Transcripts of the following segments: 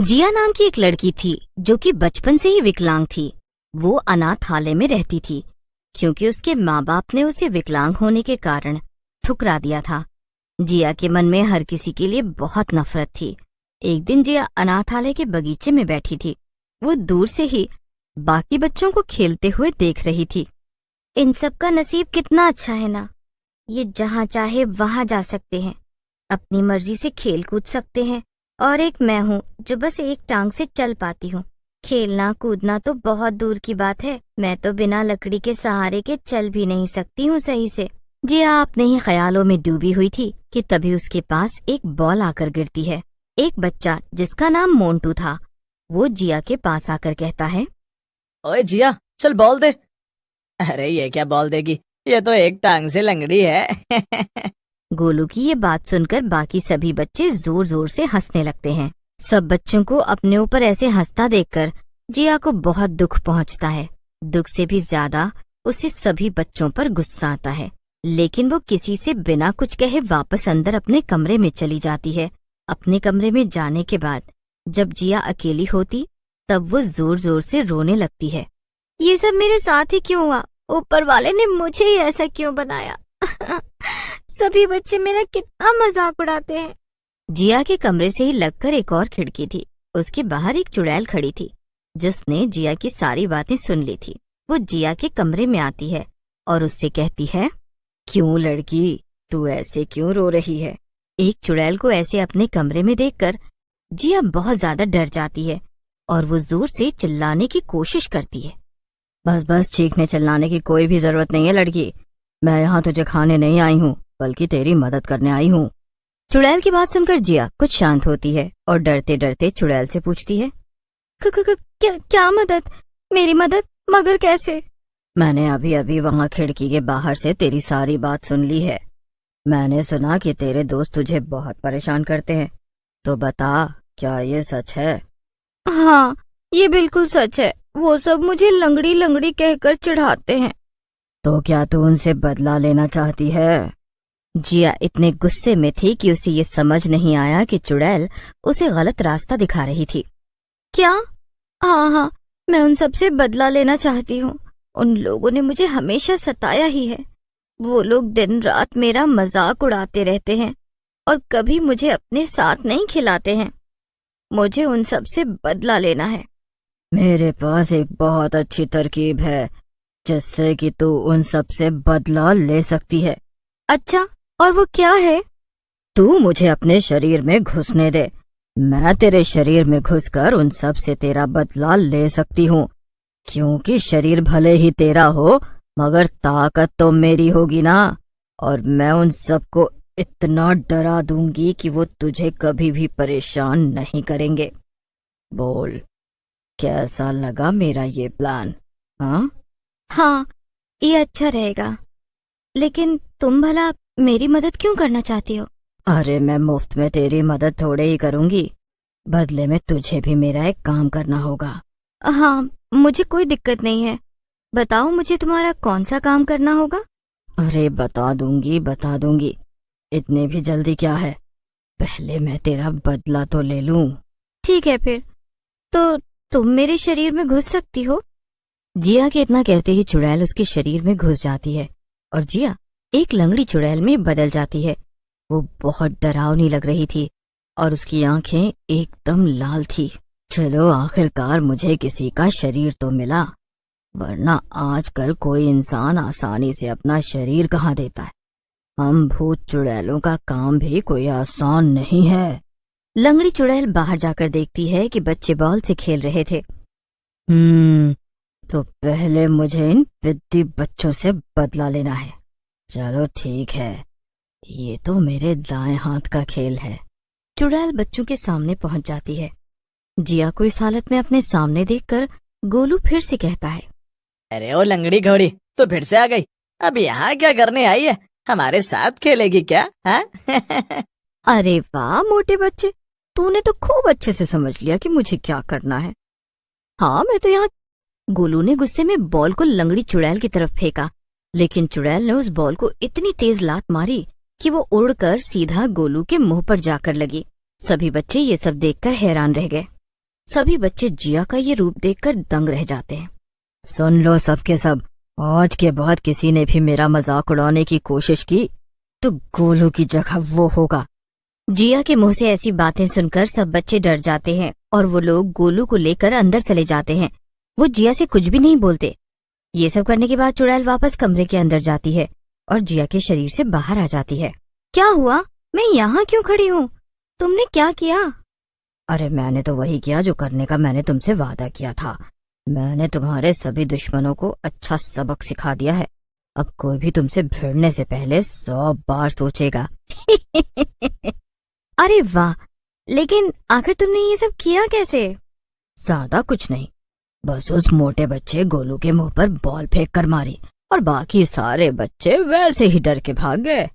जिया नाम की एक लड़की थी जो कि बचपन से ही विकलांग थी। वो अनाथालय में रहती थी क्योंकि उसके माँ बाप ने उसे विकलांग होने के कारण ठुकरा दिया था। जिया के मन में हर किसी के लिए बहुत नफरत थी। एक दिन जिया अनाथालय के बगीचे में बैठी थी। वो दूर से ही बाकी बच्चों को खेलते हुए देख रही थी। इन सब का नसीब कितना अच्छा है ना। ये जहाँ चाहे वहाँ जा सकते हैं, अपनी मर्जी से खेल कूद सकते हैं। और एक मैं हूँ जो बस एक टांग से चल पाती हूँ। खेलना कूदना तो बहुत दूर की बात है, मैं तो बिना लकड़ी के सहारे के चल भी नहीं सकती हूँ सही से। जिया अपने ही ख्यालों में डूबी हुई थी कि तभी उसके पास एक बॉल आकर गिरती है। एक बच्चा जिसका नाम मोंटू था, वो जिया के पास आकर कहता है, ओए जिया, चल बॉल दे। अरे ये क्या बॉल देगी, ये तो एक टांग से लंगड़ी है। गोलू की ये बात सुनकर बाकी सभी बच्चे जोर जोर से हंसने लगते हैं। सब बच्चों को अपने ऊपर ऐसे हंसता देखकर जिया को बहुत दुख पहुंचता है। दुख से भी ज्यादा उसे सभी बच्चों पर गुस्सा आता है, लेकिन वो किसी से बिना कुछ कहे वापस अंदर अपने कमरे में चली जाती है। अपने कमरे में जाने के बाद जब जिया अकेली होती तब वो जोर जोर से रोने लगती है। ये सब मेरे साथ ही क्यों हुआ? ऊपर वाले ने मुझे ही ऐसा क्यों बनाया? सभी बच्चे मेरा कितना मजाक उड़ाते हैं। जिया के कमरे से ही लगकर एक और खिड़की थी। उसके बाहर एक चुड़ैल खड़ी थी जिसने जिया की सारी बातें सुन ली थी। वो जिया के कमरे में आती है और उससे कहती है, क्यों लड़की, तू ऐसे क्यों रो रही है? एक चुड़ैल को ऐसे अपने कमरे में देखकर जिया बहुत ज्यादा डर जाती है और वो जोर से चिल्लाने की कोशिश करती है। बस बस, चीखने चिल्लाने की कोई भी जरूरत नहीं है लड़की। मैं यहाँ तुझे खाने नहीं आई हूँ बल्कि तेरी मदद करने आई हूँ। चुड़ैल की बात सुनकर जिया कुछ शांत होती है और डरते डरते चुड़ैल से पूछती है, क्या मदद? मेरी मदद? मगर कैसे? मैंने अभी अभी वहाँ खिड़की के बाहर से तेरी सारी बात सुन ली है। मैंने सुना कि तेरे दोस्त तुझे बहुत परेशान करते हैं, तो बता, क्या ये सच है? हाँ, ये बिल्कुल सच है। वो सब मुझे लंगड़ी लंगड़ी कहकर चिढ़ाते हैं। तो क्या तू उनसे बदला लेना चाहती है? जिया इतने गुस्से में थी कि उसे ये समझ नहीं आया कि चुड़ैल उसे गलत रास्ता दिखा रही थी। क्या? हाँ, मैं उन सब से बदला लेना चाहती हूँ। उन लोगों ने मुझे हमेशा सताया ही है। वो लोग दिन रात मेरा मजाक उड़ाते रहते हैं और कभी मुझे अपने साथ नहीं खिलाते हैं। मुझे उन सब से बदला लेना है। मेरे पास एक बहुत अच्छी तरकीब है जिससे कि तू उन सब से बदला ले सकती है। अच्छा, और वो क्या है? तू मुझे अपने शरीर में घुसने दे। मैं तेरे शरीर में घुसकर उन सब से तेरा बदला ले सकती हूँ, क्योंकि शरीर भले ही तेरा हो मगर ताकत तो मेरी होगी ना। और मैं उन सबको इतना डरा दूंगी कि वो तुझे कभी भी परेशान नहीं करेंगे। बोल, कैसा लगा मेरा ये प्लान? हाँ, ये अच्छा रहेगा। लेकिन तुम भला मेरी मदद क्यों करना चाहती हो? अरे मैं मुफ्त में तेरी मदद थोड़े ही करूंगी, बदले में तुझे भी मेरा एक काम करना होगा। हाँ, मुझे कोई दिक्कत नहीं है। बताओ मुझे तुम्हारा कौन सा काम करना होगा? अरे बता दूंगी। इतने भी जल्दी क्या है? पहले मैं तेरा बदला तो ले लूं। ठीक है फिर, तो तुम मेरे शरीर में घुस सकती हो। जिया के इतना कहते ही चुड़ैल उसके शरीर में घुस जाती है और जिया एक लंगड़ी चुड़ैल में बदल जाती है। वो बहुत डरावनी लग रही थी और उसकी आंखें एकदम लाल थी। चलो, आखिरकार मुझे किसी का शरीर तो मिला, वरना आजकल कोई इंसान आसानी से अपना शरीर कहाँ देता है। हम भूत चुड़ैलों का काम भी कोई आसान नहीं है। लंगड़ी चुड़ैल बाहर जाकर देखती है कि बच्चे बॉल से खेल रहे थे। तो पहले मुझे इन विद्दी बच्चों से बदला लेना है। चलो ठीक है, ये तो मेरे दाएं हाथ का खेल है। चुड़ैल बच्चों के सामने पहुंच जाती है। जिया को इस हालत में अपने सामने देखकर गोलू फिर से कहता है, अरे ओ लंगड़ी घोड़ी, तो फिर से आ गई। अब यहाँ क्या करने आई है? हमारे साथ खेलेगी क्या? हाँ? अरे वाह मोटे बच्चे, तूने तो खूब अच्छे से समझ लिया कि मुझे क्या करना है। हाँ, मैं तो यहाँ। गोलू ने गुस्से में बॉल को लंगड़ी चुड़ैल की तरफ फेंका, लेकिन चुड़ैल ने उस बॉल को इतनी तेज लात मारी कि वो उड़कर सीधा गोलू के मुंह पर जाकर लगी। सभी बच्चे ये सब देखकर हैरान रह गए। सभी बच्चे जिया का ये रूप देखकर दंग रह जाते हैं। सुन लो सबके सब, आज के बाद किसी ने भी मेरा मजाक उड़ाने की कोशिश की तो गोलू की जगह वो होगा। जिया के मुंह से ऐसी बातें सुनकर सब बच्चे डर जाते हैं और वो लोग गोलू को लेकर अंदर चले जाते हैं। वो जिया से कुछ भी नहीं बोलते। ये सब करने के बाद चुड़ैल वापस कमरे के अंदर जाती है और जिया के शरीर से बाहर आ जाती है। क्या हुआ? मैं यहाँ क्यों खड़ी हूँ? तुमने क्या किया? अरे मैंने तो वही किया जो करने का मैंने तुमसे वादा किया था। मैंने तुम्हारे सभी दुश्मनों को अच्छा सबक सिखा दिया है। अब कोई भी तुमसे भिड़ने से पहले 100 बार सोचेगा। अरे वाह, लेकिन आखिर तुमने ये सब किया कैसे? ज्यादा कुछ नहीं, बस उस मोटे बच्चे गोलू के मुंह पर बॉल फेंक कर मारी और बाकी सारे बच्चे वैसे ही डर के भाग गए।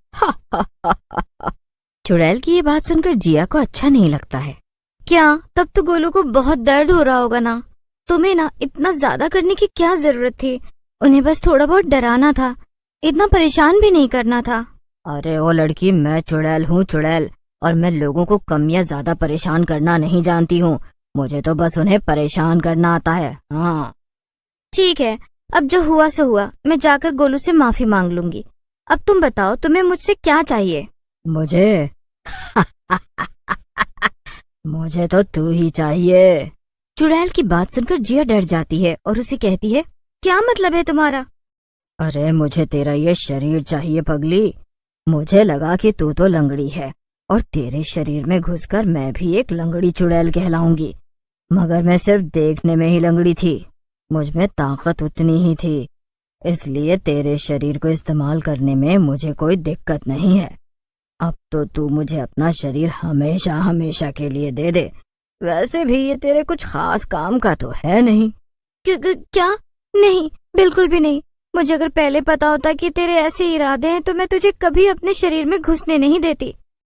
चुड़ैल की ये बात सुनकर जिया को अच्छा नहीं लगता है। क्या? तब तो गोलू को बहुत दर्द हो रहा होगा ना? तुम्हें ना इतना ज्यादा करने की क्या जरूरत थी? उन्हें बस थोड़ा बहुत डराना था, इतना परेशान भी नहीं करना था। अरे ओ लड़की, मैं चुड़ैल हूँ, चुड़ैल, और मैं लोगों को कम या ज्यादा परेशान करना नहीं जानती हूँ। मुझे तो बस उन्हें परेशान करना आता है। हाँ ठीक है, अब जो हुआ सो हुआ। मैं जाकर गोलू से माफी मांग लूंगी। अब तुम बताओ, तुम्हें मुझसे क्या चाहिए? मुझे मुझे तो तू ही चाहिए। चुड़ैल की बात सुनकर जिया डर जाती है और उसे कहती है, क्या मतलब है तुम्हारा? अरे मुझे तेरा ये शरीर चाहिए पगली। मुझे लगा कि तू तो लंगड़ी है और तेरे शरीर में घुसकर मैं भी एक लंगड़ी चुड़ैल कहलाऊंगी, मगर मैं सिर्फ देखने में ही लंगड़ी थी। मुझ में ताकत उतनी ही थी, इसलिए तेरे शरीर को इस्तेमाल करने में मुझे कोई दिक्कत नहीं है। अब तो तू मुझे अपना शरीर हमेशा हमेशा के लिए दे दे। वैसे भी ये तेरे कुछ खास काम का तो है नहीं। क्या? नहीं, बिल्कुल भी नहीं। मुझे अगर पहले पता होता कि तेरे ऐसे इरादे हैं तो मैं तुझे कभी अपने शरीर में घुसने नहीं देती।